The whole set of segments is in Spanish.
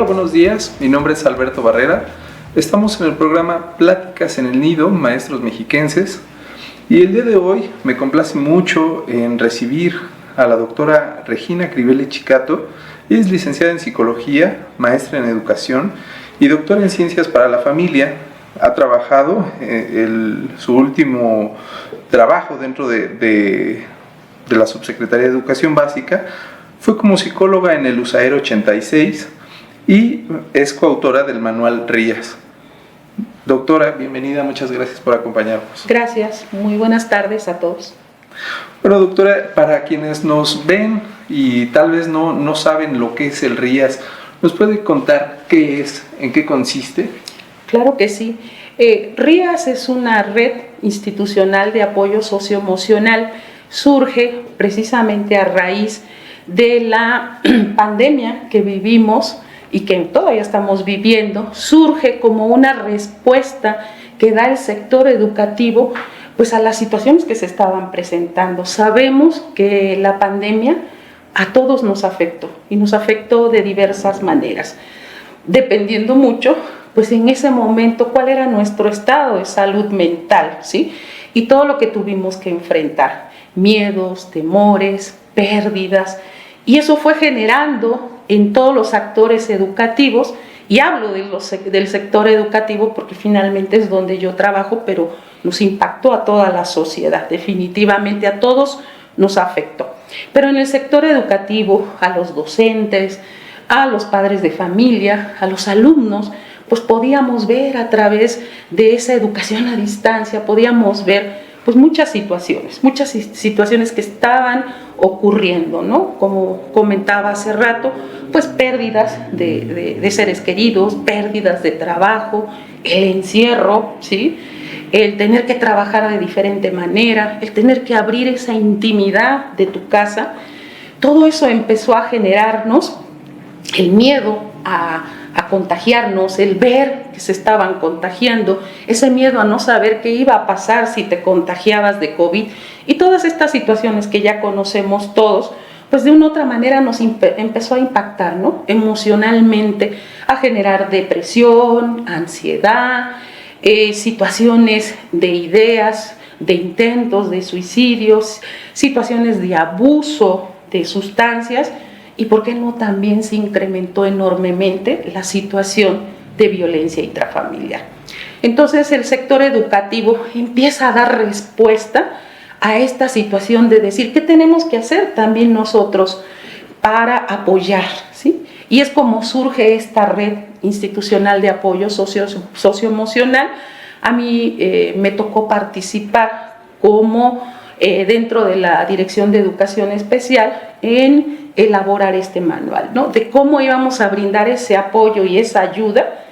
buenos días. Mi nombre es Alberto Barrera. Estamos en el programa Pláticas en el Nido, Maestros Mexiquenses. Y el día de hoy me complace mucho en recibir a la doctora Regina Cribele Chicato. Ella es licenciada en Psicología, maestra en Educación y doctora en Ciencias para la Familia. Ha trabajado, su último trabajo dentro de la Subsecretaría de Educación Básica fue como psicóloga en el USAER 86 y es coautora del manual RIAS. Doctora, bienvenida, muchas gracias por acompañarnos. Gracias, muy buenas tardes a todos. Bueno, doctora, para quienes nos ven y tal vez no saben lo que es el RIAS, ¿nos puede contar qué es, en qué consiste? Claro que sí. RIAS es una red institucional de apoyo socioemocional. Surge precisamente a raíz de la pandemia que vivimos y que todavía estamos viviendo. Surge como una respuesta que da el sector educativo pues a las situaciones que se estaban presentando. Sabemos que la pandemia a todos nos afectó y nos afectó de diversas maneras, dependiendo mucho pues en ese momento cuál era nuestro estado de salud mental, ¿sí? Y todo lo que tuvimos que enfrentar, miedos, temores, pérdidas, y eso fue generando en todos los actores educativos, y hablo del sector educativo porque finalmente es donde yo trabajo, pero nos impactó a toda la sociedad, definitivamente a todos nos afectó. Pero en el sector educativo, a los docentes, a los padres de familia, a los alumnos, pues podíamos ver a través de esa educación a distancia, podíamos ver pues muchas situaciones que estaban ocurriendo, ¿no? Como comentaba hace rato, pues pérdidas de seres queridos, pérdidas de trabajo, el encierro, ¿sí? El tener que trabajar de diferente manera, el tener que abrir esa intimidad de tu casa, todo eso empezó a generarnos el miedo a contagiarnos, el ver que se estaban contagiando, ese miedo a no saber qué iba a pasar si te contagiabas de COVID y todas estas situaciones que ya conocemos todos, pues de una u otra manera nos empezó a impactar, ¿no? Emocionalmente, a generar depresión, ansiedad, situaciones de ideas, de intentos de suicidios, situaciones de abuso de sustancias. Y por qué no también se incrementó enormemente la situación de violencia intrafamiliar. Entonces el sector educativo empieza a dar respuesta a esta situación de decir qué tenemos que hacer también nosotros para apoyar, ¿sí? Y es como surge esta red institucional de apoyo socioemocional. A mí me tocó participar como dentro de la Dirección de Educación Especial en elaborar este manual, ¿no? De cómo íbamos a brindar ese apoyo y esa ayuda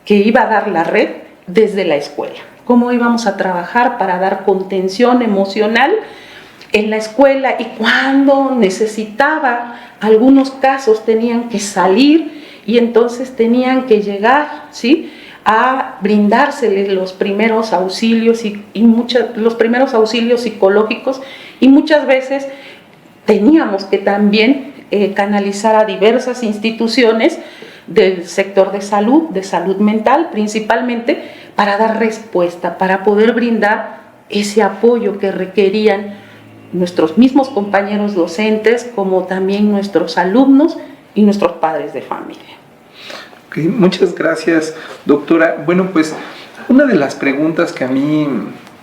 que iba a dar la red desde la escuela, cómo íbamos a trabajar para dar contención emocional en la escuela y cuando necesitaba, algunos casos tenían que salir y entonces tenían que llegar, ¿sí?, a brindárseles los primeros auxilios los primeros auxilios psicológicos y muchas veces teníamos que también canalizar a diversas instituciones del sector de salud mental principalmente, para dar respuesta, para poder brindar ese apoyo que requerían nuestros mismos compañeros docentes, como también nuestros alumnos y nuestros padres de familia. Okay, muchas gracias, doctora. Bueno, pues una de las preguntas que a mí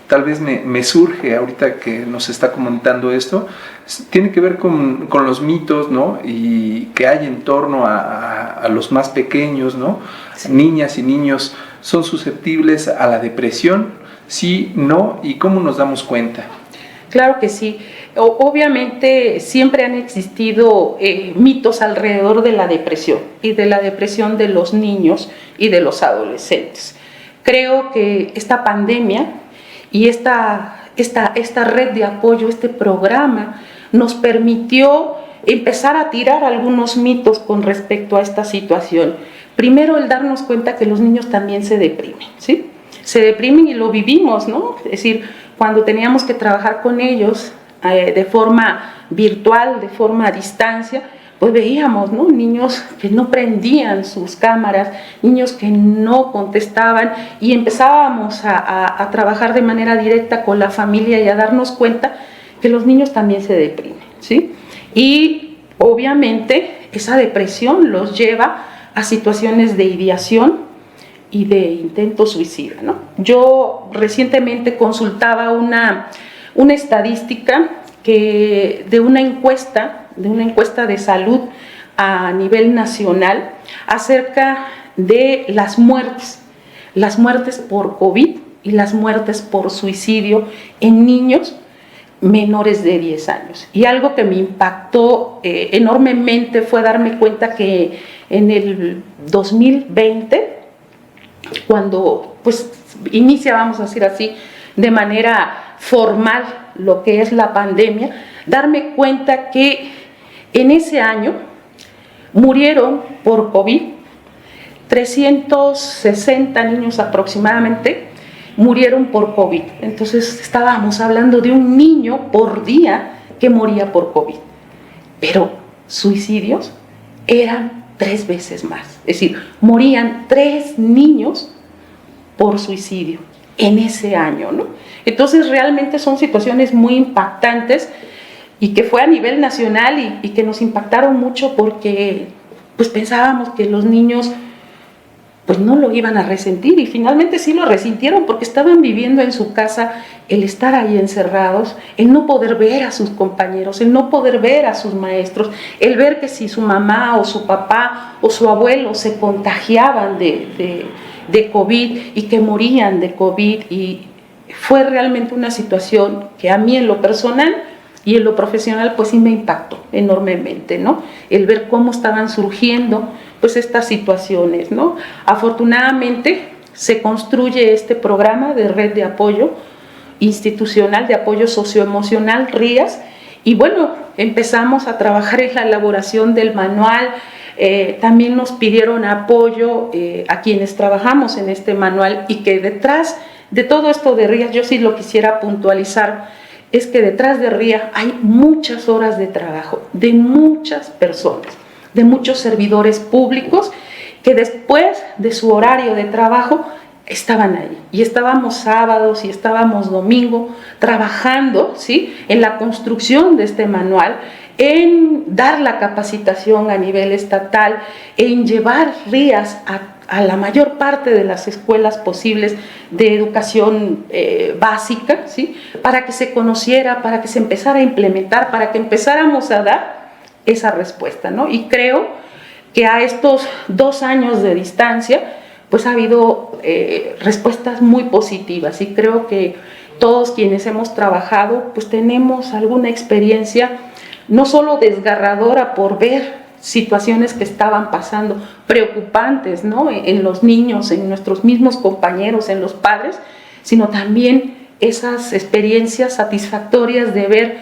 tal vez me surge ahorita que nos está comentando esto, tiene que ver con los mitos, ¿no? Y que hay en torno a los más pequeños, ¿no? Sí. Niñas y niños son susceptibles a la depresión, sí, no, y cómo nos damos cuenta. Claro que sí. Obviamente siempre han existido mitos alrededor de la depresión y de la depresión de los niños y de los adolescentes. Creo que esta pandemia y esta red de apoyo, este programa, nos permitió empezar a tirar algunos mitos con respecto a esta situación. Primero, el darnos cuenta que los niños también se deprimen, ¿sí? Se deprimen y lo vivimos, ¿no? Es decir, cuando teníamos que trabajar con ellos de forma virtual, de forma a distancia, pues veíamos, ¿no?, niños que no prendían sus cámaras, niños que no contestaban, y empezábamos a trabajar de manera directa con la familia y a darnos cuenta que los niños también se deprimen, ¿sí? Y obviamente esa depresión los lleva a situaciones de ideación y de intento suicida, ¿no? Yo recientemente consultaba una estadística de una encuesta de salud a nivel nacional acerca de las muertes por COVID y las muertes por suicidio en niños menores de 10 años. Y algo que me impactó enormemente fue darme cuenta que en el 2020, cuando pues inicia, vamos a decir así, de manera formal lo que es la pandemia, darme cuenta que en ese año murieron por COVID 360 niños aproximadamente, murieron por COVID. Entonces estábamos hablando de un niño por día que moría por COVID, pero suicidios eran 3 veces más, es decir, morían 3 niños por suicidio en ese año, ¿no? Entonces realmente son situaciones muy impactantes y que fue a nivel nacional y que nos impactaron mucho porque pues pensábamos que los niños pues no lo iban a resentir, y finalmente sí lo resintieron porque estaban viviendo en su casa el estar ahí encerrados, el no poder ver a sus compañeros, el no poder ver a sus maestros, el ver que si su mamá o su papá o su abuelo se contagiaban de COVID y que morían de COVID, y fue realmente una situación que a mí en lo personal y en lo profesional pues sí me impactó enormemente, ¿no? El ver cómo estaban surgiendo pues estas situaciones, ¿no? Afortunadamente se construye este programa de red de apoyo institucional, de apoyo socioemocional, RIAS, y bueno, empezamos a trabajar en la elaboración del manual. También nos pidieron apoyo a quienes trabajamos en este manual, y que detrás de todo esto de RIAS, yo sí lo quisiera puntualizar, es que detrás de RIAS hay muchas horas de trabajo de muchas personas, de muchos servidores públicos que después de su horario de trabajo estaban ahí, y estábamos sábados y estábamos domingo trabajando, ¿sí?, en la construcción de este manual, en dar la capacitación a nivel estatal, en llevar RIAS a la mayor parte de las escuelas posibles de educación básica, ¿sí?, para que se conociera, para que se empezara a implementar, para que empezáramos a dar esa respuesta, ¿no? Y creo que a estos 2 años de distancia pues ha habido respuestas muy positivas, y creo que todos quienes hemos trabajado pues tenemos alguna experiencia no solo desgarradora por ver situaciones que estaban pasando, preocupantes, ¿no?, en los niños, en nuestros mismos compañeros, en los padres, sino también esas experiencias satisfactorias de ver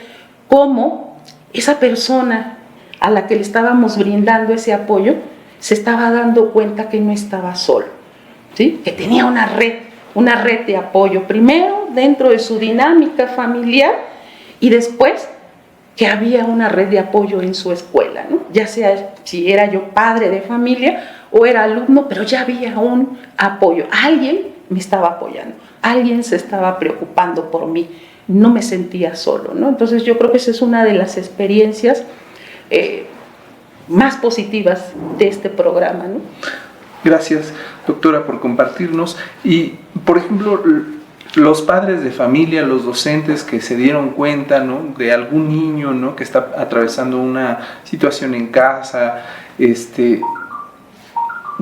cómo esa persona a la que le estábamos brindando ese apoyo se estaba dando cuenta que no estaba solo, ¿sí?, que tenía una red de apoyo, primero dentro de su dinámica familiar y después que había una red de apoyo en su escuela, ¿no?, ya sea si era yo padre de familia o era alumno, pero ya había un apoyo, alguien me estaba apoyando, alguien se estaba preocupando por mí, no me sentía solo, ¿no? Entonces yo creo que esa es una de las experiencias más positivas de este programa, ¿no? Gracias, doctora, por compartirnos. Y, por ejemplo, los padres de familia, los docentes que se dieron cuenta, ¿no?, de algún niño, ¿no?, que está atravesando una situación en casa,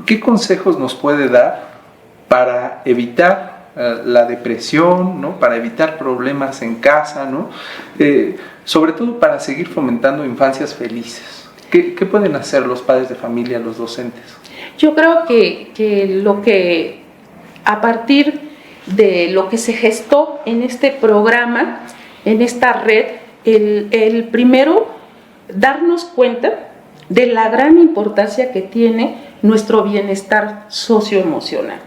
¿qué consejos nos puede dar para evitar la depresión, ¿no?, para evitar problemas en casa, ¿no?, sobre todo para seguir fomentando infancias felices? ¿Qué pueden hacer los padres de familia, los docentes? Yo creo que lo que a partir de lo que se gestó en este programa, en esta red, el primero, darnos cuenta de la gran importancia que tiene nuestro bienestar socioemocional,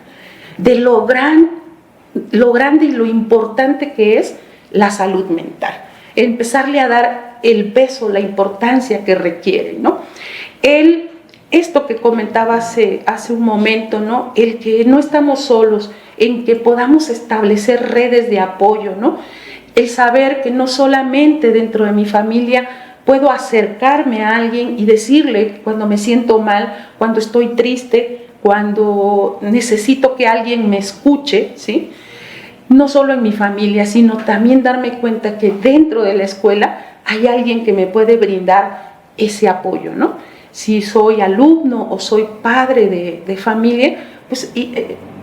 de lo grande y lo importante que es la salud mental, empezarle a dar el peso, la importancia que requiere, ¿no? Esto que comentaba hace un momento, ¿no? El que no estamos solos, en que podamos establecer redes de apoyo, ¿no? El saber que no solamente dentro de mi familia puedo acercarme a alguien y decirle cuando me siento mal, cuando estoy triste, cuando necesito que alguien me escuche, ¿sí? No solo en mi familia, sino también darme cuenta que dentro de la escuela hay alguien que me puede brindar ese apoyo, ¿no? Si soy alumno o soy padre de familia, pues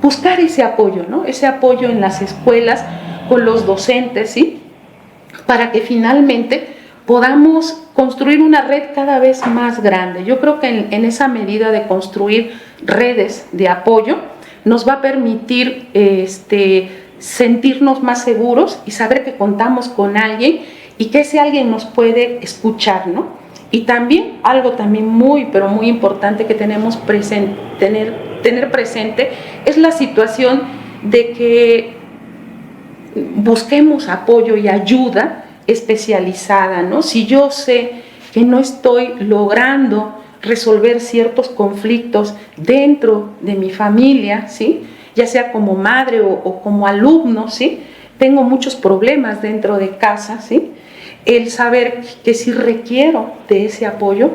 buscar ese apoyo, ¿no? Ese apoyo en las escuelas, con los docentes, ¿sí? Para que finalmente podamos construir una red cada vez más grande. Yo creo que en esa medida de construir redes de apoyo nos va a permitir sentirnos más seguros y saber que contamos con alguien y que ese alguien nos puede escuchar, ¿no? Y también, algo también muy, pero muy importante que tenemos tener presente es la situación de que busquemos apoyo y ayuda especializada, ¿no? Si yo sé que no estoy logrando resolver ciertos conflictos dentro de mi familia, ¿sí? Ya sea como madre o como alumno, ¿sí? Tengo muchos problemas dentro de casa, ¿sí? El saber que si requiero de ese apoyo,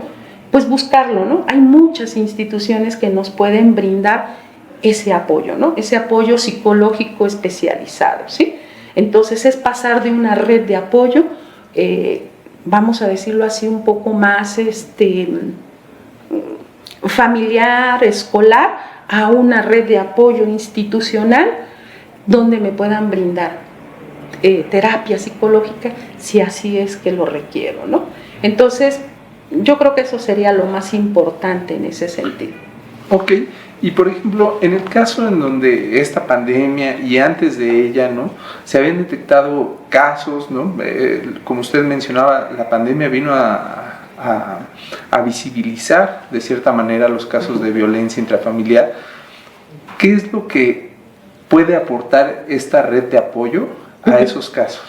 pues buscarlo, ¿no? Hay muchas instituciones que nos pueden brindar ese apoyo, ¿no? Ese apoyo psicológico especializado, ¿sí? Entonces es pasar de una red de apoyo, vamos a decirlo así, un poco más familiar, escolar, a una red de apoyo institucional donde me puedan brindar terapia psicológica si así es que lo requiero, ¿no? Entonces, yo creo que eso sería lo más importante en ese sentido. Ok, y por ejemplo, en el caso en donde esta pandemia y antes de ella, ¿no? Se habían detectado casos, ¿no? Como usted mencionaba, la pandemia vino a visibilizar de cierta manera los casos de violencia intrafamiliar. ¿Qué es lo que puede aportar esta red de apoyo a esos casos?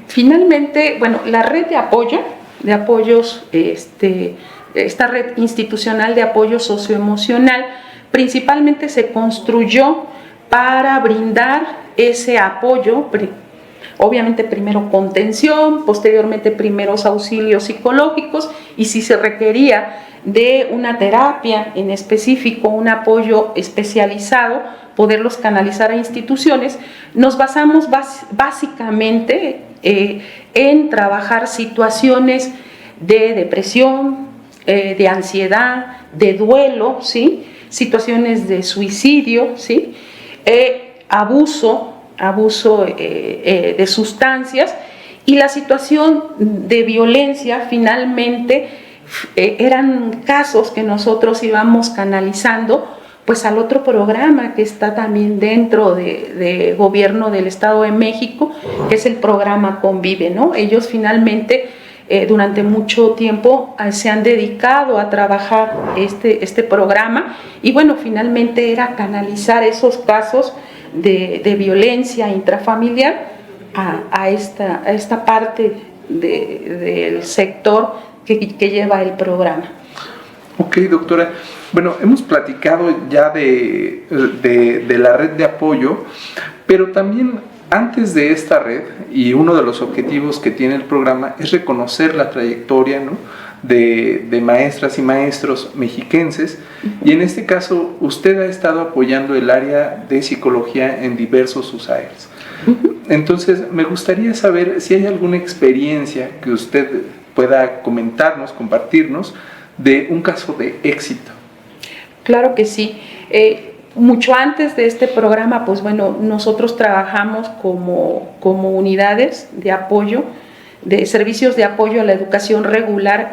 Finalmente, bueno, la red de apoyos, esta red institucional de apoyo socioemocional, principalmente se construyó para brindar ese apoyo, obviamente primero contención, posteriormente primeros auxilios psicológicos, y si se requería de una terapia en específico, un apoyo especializado, poderlos canalizar a instituciones. Nos basamos básicamente en trabajar situaciones de depresión, de ansiedad, de duelo, ¿sí? Situaciones de suicidio, ¿sí? Abuso de sustancias, y la situación de violencia finalmente eran casos que nosotros íbamos canalizando pues al otro programa que está también dentro de gobierno del Estado de México, que es el programa Convive, ¿no? Ellos finalmente durante mucho tiempo se han dedicado a trabajar este programa, y bueno, finalmente era canalizar esos casos de violencia intrafamiliar a esta parte del sector que lleva el programa. Ok, doctora. Bueno, hemos platicado ya de la red de apoyo, pero también antes de esta red, y uno de los objetivos que tiene el programa es reconocer la trayectoria, ¿no?, de maestras y maestros mexiquenses, y en este caso usted ha estado apoyando el área de psicología en diversos USAERs. Entonces, me gustaría saber si hay alguna experiencia que usted pueda comentarnos, compartirnos, de un caso de éxito. Claro que sí. Mucho antes de este programa, pues bueno, nosotros trabajamos como unidades de apoyo, de servicios de apoyo a la educación regular,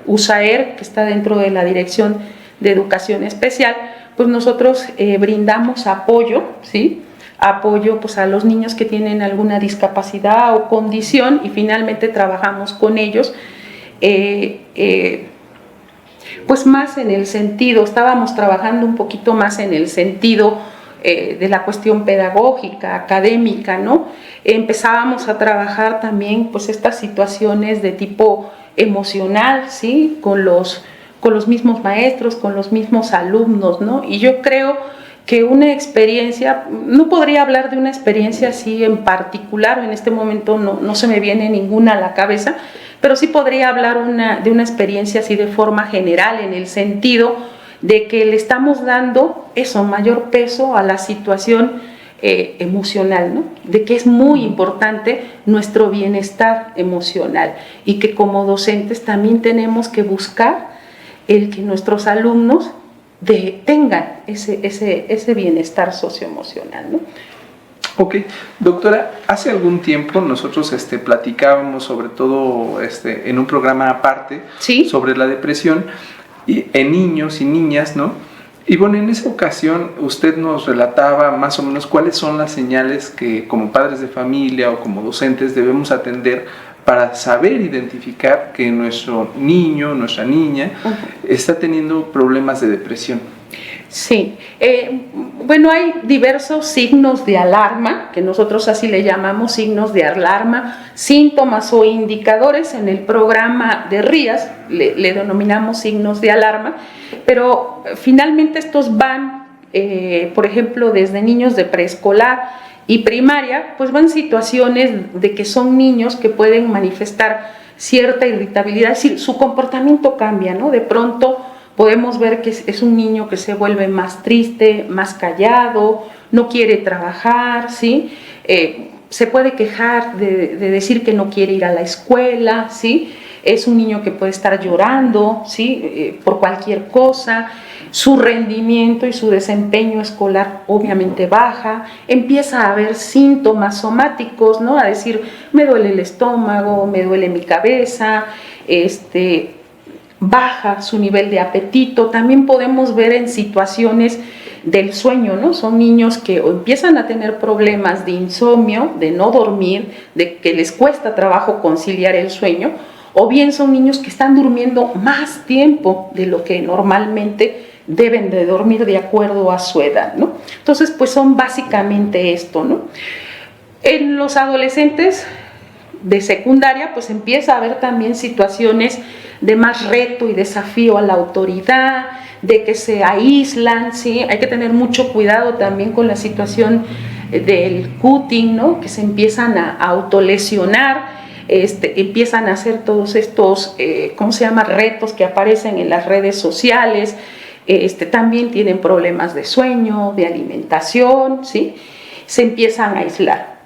USAER, que está dentro de la Dirección de Educación Especial. Pues nosotros brindamos apoyo, ¿sí? Apoyo pues a los niños que tienen alguna discapacidad o condición, y finalmente trabajamos con ellos pues más en el sentido, estábamos trabajando un poquito más en el sentido de la cuestión pedagógica, académica, ¿no? Empezábamos a trabajar también pues estas situaciones de tipo emocional, ¿sí? Con los mismos maestros, con los mismos alumnos, ¿no? Y yo creo que una experiencia, no podría hablar de una experiencia así en particular, en este momento no se me viene ninguna a la cabeza, pero sí podría hablar de una experiencia así de forma general, en el sentido de que le estamos dando eso, mayor peso a la situación emocional, ¿no? De que es muy importante nuestro bienestar emocional y que como docentes también tenemos que buscar el que nuestros alumnos tengan ese bienestar socioemocional, ¿no? Ok, doctora, hace algún tiempo nosotros platicábamos sobre todo en un programa aparte, ¿sí?, sobre la depresión en niños y niñas, ¿no? Y bueno, en esa ocasión usted nos relataba más o menos cuáles son las señales que como padres de familia o como docentes debemos atender para saber identificar que nuestro niño, nuestra niña, está teniendo problemas de depresión. Sí, bueno, hay diversos signos de alarma, que nosotros así le llamamos signos de alarma, síntomas o indicadores. En el programa de RIAS le denominamos signos de alarma, pero finalmente estos van, por ejemplo, desde niños de preescolar y primaria, pues van situaciones de que son niños que pueden manifestar cierta irritabilidad, es decir, su comportamiento cambia, ¿no? De pronto podemos ver que es un niño que se vuelve más triste, más callado, no quiere trabajar, ¿sí? Se puede quejar de decir que no quiere ir a la escuela, ¿sí? Es un niño que puede estar llorando, ¿sí? Por cualquier cosa. Su rendimiento y su desempeño escolar obviamente baja, empieza a haber síntomas somáticos, ¿no? A decir, me duele el estómago, me duele mi cabeza, baja su nivel de apetito. También podemos ver en situaciones del sueño, ¿no? Son niños que empiezan a tener problemas de insomnio, de no dormir, de que les cuesta trabajo conciliar el sueño, o bien son niños que están durmiendo más tiempo de lo que normalmente deben de dormir de acuerdo a su edad, ¿no? Entonces, pues son básicamente esto, ¿no? En los adolescentes de secundaria, pues empieza a haber también situaciones de más reto y desafío a la autoridad, de que se aíslan, ¿sí? Hay que tener mucho cuidado también con la situación del cutting, ¿no? Que se empiezan a autolesionar, empiezan a hacer todos estos, retos que aparecen en las redes sociales. También tienen problemas de sueño, de alimentación, ¿sí? Se empiezan a aislar.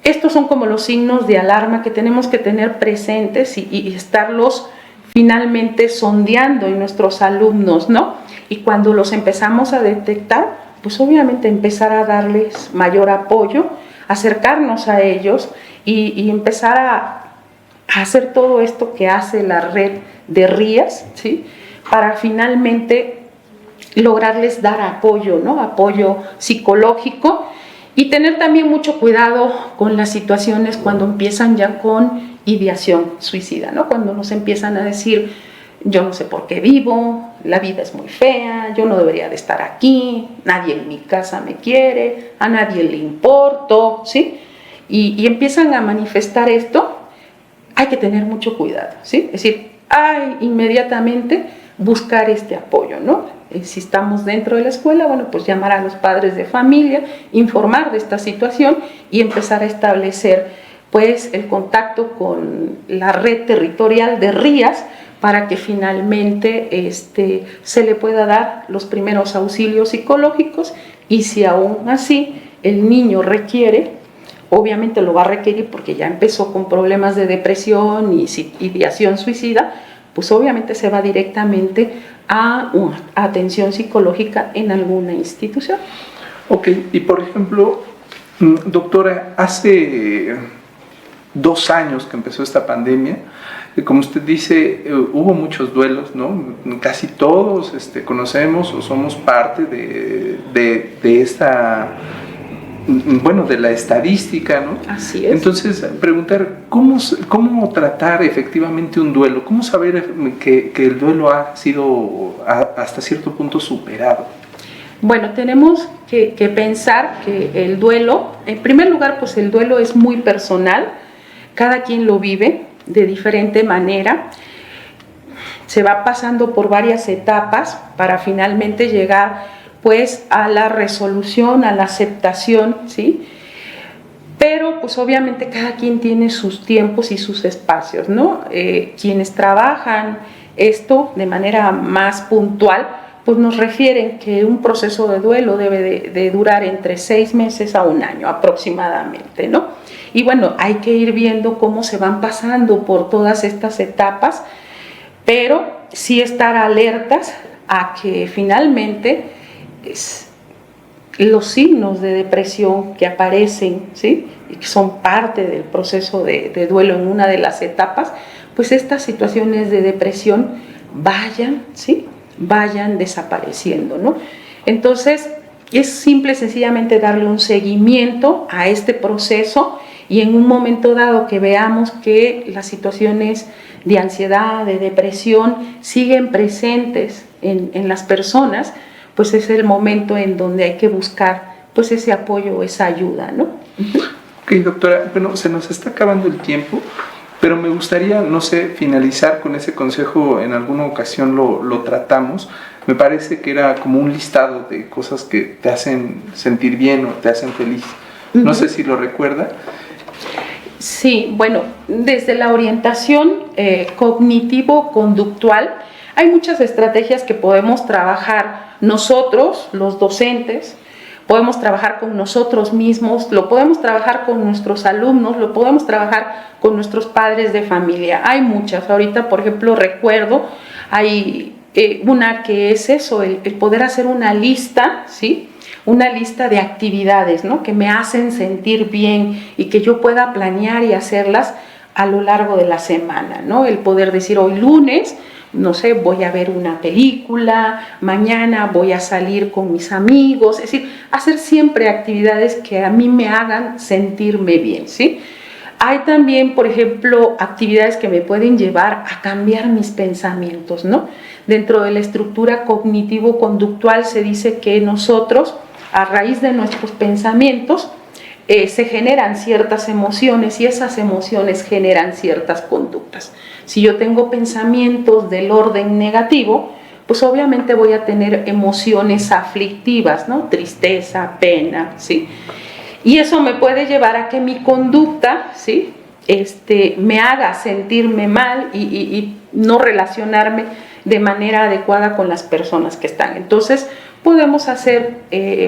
Estos son como los signos de alarma que tenemos que tener presentes y estarlos finalmente sondeando en nuestros alumnos, ¿no? Y cuando los empezamos a detectar, pues obviamente empezar a darles mayor apoyo, acercarnos a ellos y empezar a hacer todo esto que hace la red de RIAS, ¿sí? Para finalmente lograrles dar apoyo, ¿no? Apoyo psicológico, y tener también mucho cuidado con las situaciones cuando empiezan ya con ideación suicida, ¿no? Cuando nos empiezan a decir, yo no sé por qué vivo, la vida es muy fea, yo no debería de estar aquí, nadie en mi casa me quiere, a nadie le importo, ¿sí? Y empiezan a manifestar esto. Hay que tener mucho cuidado, ¿sí? Es decir, hay inmediatamente buscar este apoyo, ¿no? Si estamos dentro de la escuela, bueno, pues llamar a los padres de familia, informar de esta situación y empezar a establecer, pues, el contacto con la red territorial de RIAS para que finalmente se le pueda dar los primeros auxilios psicológicos, y si aún así el niño requiere, obviamente lo va a requerir porque ya empezó con problemas de depresión y ideación suicida, pues obviamente se va directamente a atención psicológica en alguna institución. Ok, y por ejemplo, doctora, hace 2 años que empezó esta pandemia, como usted dice, hubo muchos duelos, ¿no? Casi todos conocemos o somos parte de esta, bueno, de la estadística, ¿no? Así es. Entonces, preguntar, ¿cómo tratar efectivamente un duelo? ¿Cómo saber que el duelo ha sido hasta cierto punto superado? Bueno, tenemos que pensar que el duelo, en primer lugar, pues el duelo es muy personal, cada quien lo vive de diferente manera, se va pasando por varias etapas para finalmente llegar pues a la resolución, a la aceptación, ¿sí? Pero pues obviamente cada quien tiene sus tiempos y sus espacios, ¿no? Quienes trabajan esto de manera más puntual, pues nos refieren que un proceso de duelo debe de durar entre 6 meses a 1 año aproximadamente, ¿no? Y bueno, hay que ir viendo cómo se van pasando por todas estas etapas, pero sí estar alertas a que finalmente los signos de depresión que aparecen, ¿sí? Y que son parte del proceso de duelo en una de las etapas, pues estas situaciones de depresión vayan, ¿sí? Vayan desapareciendo, ¿no? Entonces, es simple y sencillamente darle un seguimiento a este proceso y en un momento dado que veamos que las situaciones de ansiedad, de depresión siguen presentes en las personas, pues es el momento en donde hay que buscar pues ese apoyo, esa ayuda, ¿no? Ok, doctora, bueno, se nos está acabando el tiempo, pero me gustaría, no sé, finalizar con ese consejo. En alguna ocasión lo tratamos. Me parece que era como un listado de cosas que te hacen sentir bien o te hacen feliz. No sé si lo recuerda. Sí, bueno, desde la orientación cognitivo-conductual hay muchas estrategias que podemos trabajar nosotros, los docentes, podemos trabajar con nosotros mismos, lo podemos trabajar con nuestros alumnos, lo podemos trabajar con nuestros padres de familia. Hay muchas. Ahorita, por ejemplo, recuerdo, hay una que es eso, el poder hacer una lista, ¿sí? Una lista de actividades, ¿no? Que me hacen sentir bien y que yo pueda planear y hacerlas a lo largo de la semana, ¿no? El poder decir, hoy lunes, no sé, voy a ver una película, mañana voy a salir con mis amigos, es decir, hacer siempre actividades que a mí me hagan sentirme bien, ¿sí? Hay también, por ejemplo, actividades que me pueden llevar a cambiar mis pensamientos, ¿no? Dentro de la estructura cognitivo-conductual se dice que nosotros, a raíz de nuestros pensamientos, se generan ciertas emociones y esas emociones generan ciertas conductas. Si yo tengo pensamientos del orden negativo, pues obviamente voy a tener emociones aflictivas, ¿no? Tristeza, pena, ¿sí? Y eso me puede llevar a que mi conducta, ¿sí? Me haga sentirme mal y no relacionarme de manera adecuada con las personas que están. Entonces, podemos hacer,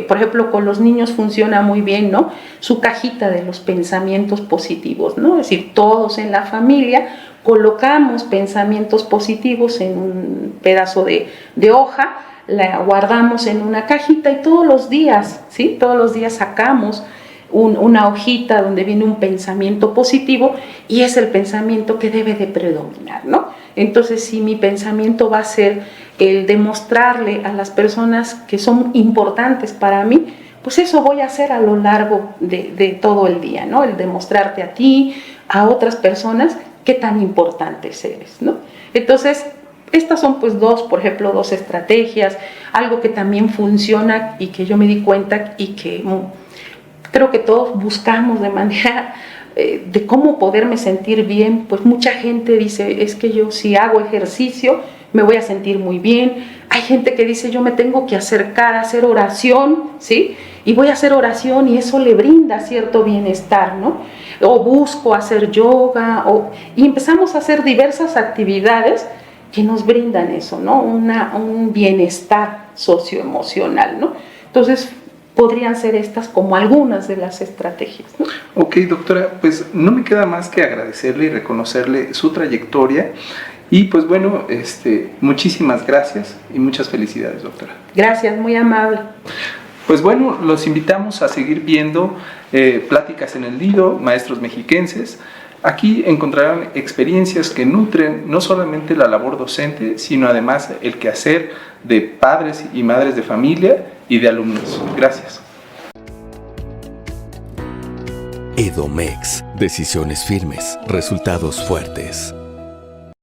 por ejemplo, con los niños funciona muy bien, ¿no? Su cajita de los pensamientos positivos, ¿no? Es decir, todos en la familia colocamos pensamientos positivos en un pedazo de hoja, la guardamos en una cajita y todos los días, ¿sí? Todos los días sacamos una hojita donde viene un pensamiento positivo y es el pensamiento que debe de predominar, ¿no? Entonces, si mi pensamiento va a ser el demostrarle a las personas que son importantes para mí, pues eso voy a hacer a lo largo de todo el día, ¿no? El demostrarte a ti, a otras personas, qué tan importantes eres, ¿no? Entonces, estas son pues por ejemplo, dos estrategias, algo que también funciona y que yo me di cuenta y que creo que todos buscamos de manera de cómo poderme sentir bien. Pues mucha gente dice, es que yo si hago ejercicio me voy a sentir muy bien. Hay gente que dice, yo me tengo que acercar a hacer oración, ¿sí? Y voy a hacer oración y eso le brinda cierto bienestar, ¿no? O busco hacer yoga, y empezamos a hacer diversas actividades que nos brindan eso, ¿no? Un bienestar socioemocional, ¿no? Entonces, podrían ser estas como algunas de las estrategias, ¿no? Ok, doctora, pues no me queda más que agradecerle y reconocerle su trayectoria. Y pues bueno, muchísimas gracias y muchas felicidades, doctora. Gracias, muy amable. Pues bueno, los invitamos a seguir viendo Pláticas en el Nido, Maestros Mexiquenses. Aquí encontrarán experiencias que nutren no solamente la labor docente, sino además el quehacer de padres y madres de familia y de alumnos. Gracias. Edomex. Decisiones firmes, resultados fuertes.